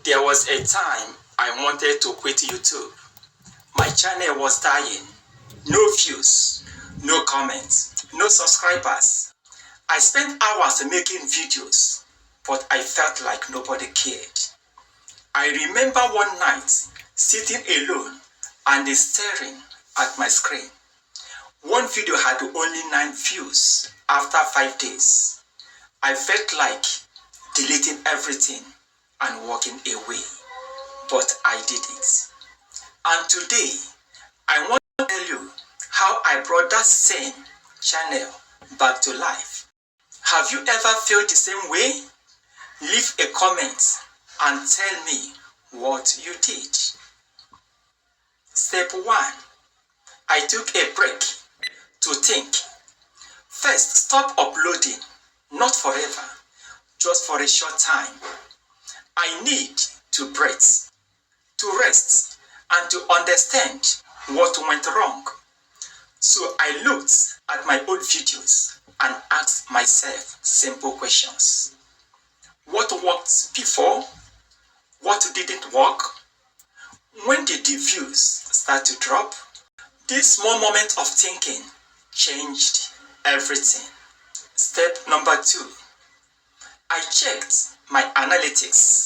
There was a time I wanted to quit YouTube. My channel was dying. No views, no comments, no subscribers. I spent hours making videos, but I felt like nobody cared. I remember one night sitting alone and staring at my screen. One video had only 9 views after 5 days. I felt like deleting everything and walking away, but I didn't. And today, I want to tell you how I brought that same channel back to life. Have you ever felt the same way? Leave a comment and tell me what you did. Step 1. I took a break to think. First, stop uploading, not forever, just for a short time. I need to breathe, to rest, and to understand what went wrong. So I looked at my old videos and asked myself simple questions. What worked before? What didn't work? When did the views start to drop? This small moment of thinking changed everything. Step number 2. I checked my analytics.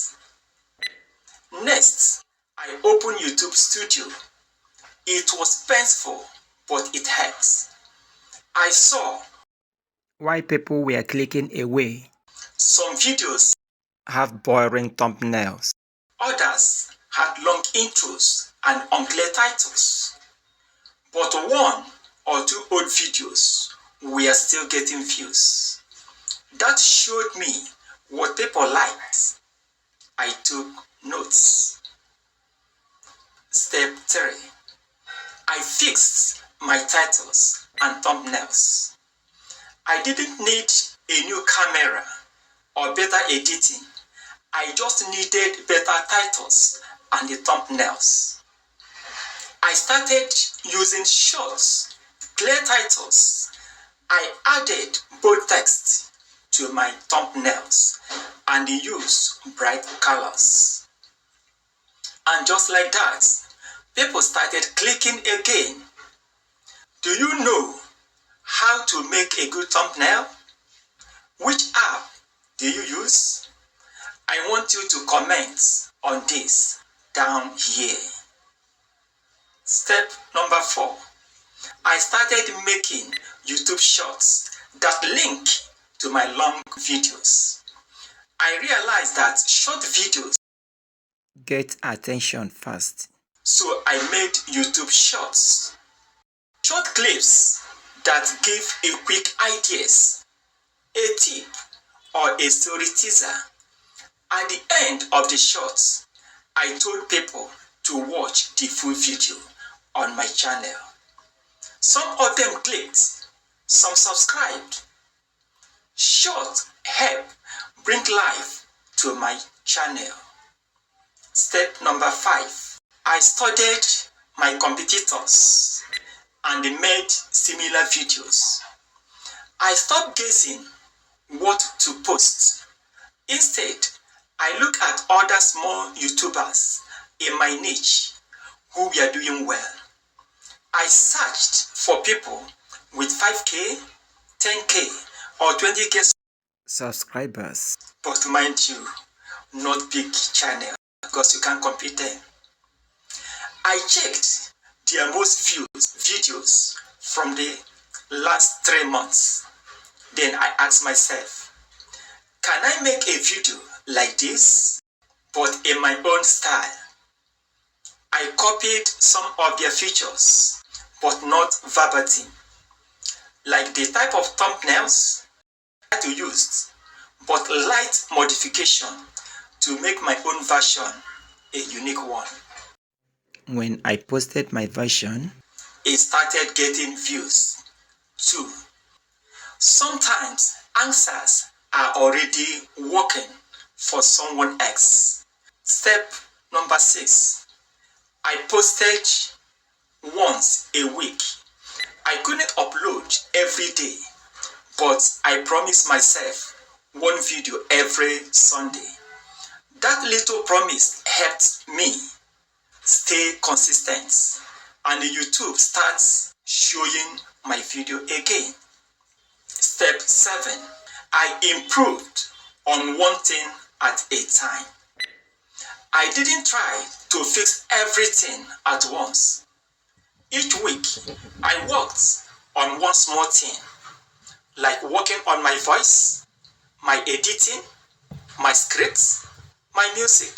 Next, I opened YouTube Studio. It was painful, but it helped. I saw why people were clicking away. Some videos have boring thumbnails. Others had long intros and unclear titles. But 1 or 2 old videos were still getting views. That showed me what people liked. I took notes. Step 3. I fixed my titles and thumbnails. I didn't need a new camera or better editing. I just needed better titles and the thumbnails. I started using short, clear titles. I added bold text to my thumbnails and used bright colors. And just like that, people started clicking again. Do you know how to make a good thumbnail? Which app do you use? I want you to comment on this down here. Step number 4. I started making YouTube shorts that link to my long videos. I realized that short videos get attention fast. So I made YouTube shorts. Short clips that give a quick ideas, a tip, or a story teaser. At the end of the shorts, I told people to watch the full video on my channel. Some of them clicked, some subscribed. Short help bring life to my channel. Step number 5. I studied my competitors and made similar videos. I stopped guessing what to post. Instead, I look at other small YouTubers in my niche who were doing well. I searched for people with 5K, 10K, or 20K subscribers. But mind you, not big channel because you can't compete them. I checked their most viewed videos from the last 3 months. Then I asked myself, can I make a video like this, but in my own style? I copied some of their features, but not verbatim, like the type of thumbnails I had to use, but light modification to make my own version a unique one. When I posted my version, it started getting views too. Sometimes answers are already working for someone else. Step number 6. I posted once a week. I couldn't upload every day, but I promised myself one video every Sunday. That little promise helped me stay consistent, and YouTube starts showing my video again. Step 7. I improved on one thing at a time. I didn't try to fix everything at once. Each week, I worked on one small thing, like working on my voice, my editing, my scripts, my music.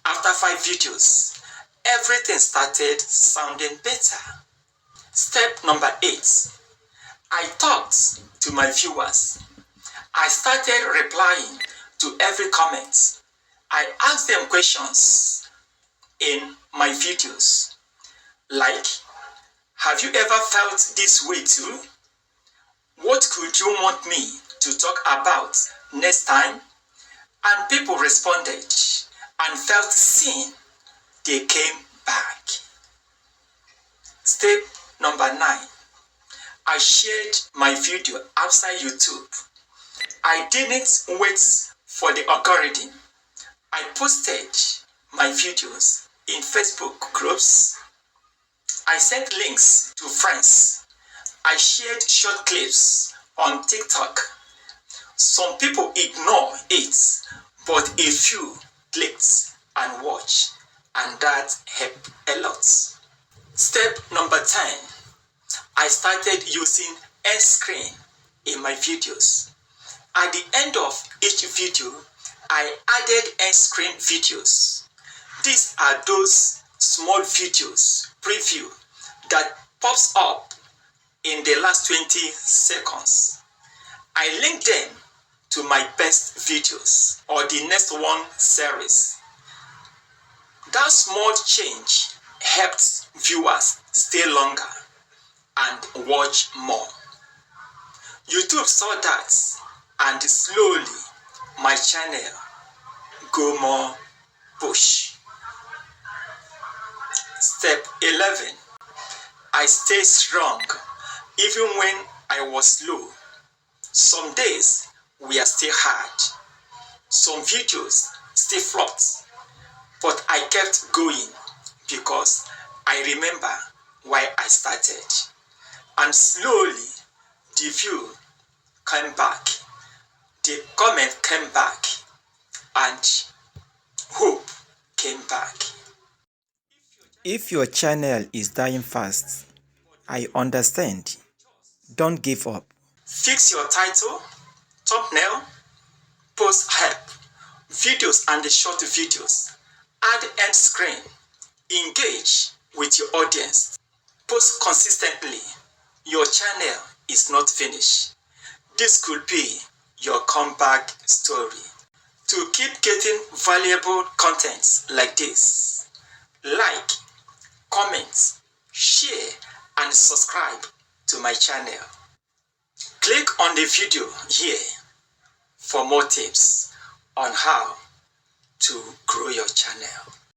After 5 videos, everything started sounding better. Step number 8. I talked to my viewers. I started replying to every comment. I asked them questions in my videos, like, have you ever felt this way too? What could you want me to talk about next time? And people responded and felt seen. They came back. Step number 9. I shared my video outside YouTube. I didn't wait for the algorithm. I posted my videos in Facebook groups. I sent links to friends. I shared short clips on TikTok. Some people ignore it, but a few clicked and watched, and that helped a lot. Step number 10. I started using end screen in my videos. At the end of each video, I added end screen videos. These are those small videos preview that pops up in the last 20 seconds. I link them to my best videos or the next one series. That small change helps viewers stay longer and watch more. YouTube saw that, and slowly my channel go more push. Step 11. I stay strong even when I was low. Some days were still hard. Some videos still flopped. But I kept going because I remember why I started. And slowly the view came back, the comment came back, and hope came back. If your channel is dying fast, I understand. Don't give up. Fix your title, thumbnail, post help, videos and the short videos. Add end screen. Engage with your audience. Post consistently. Your channel is not finished. This could be your comeback story. To keep getting valuable content like this, like, comment, share, and subscribe to my channel. Click on the video here for more tips on how to grow your channel.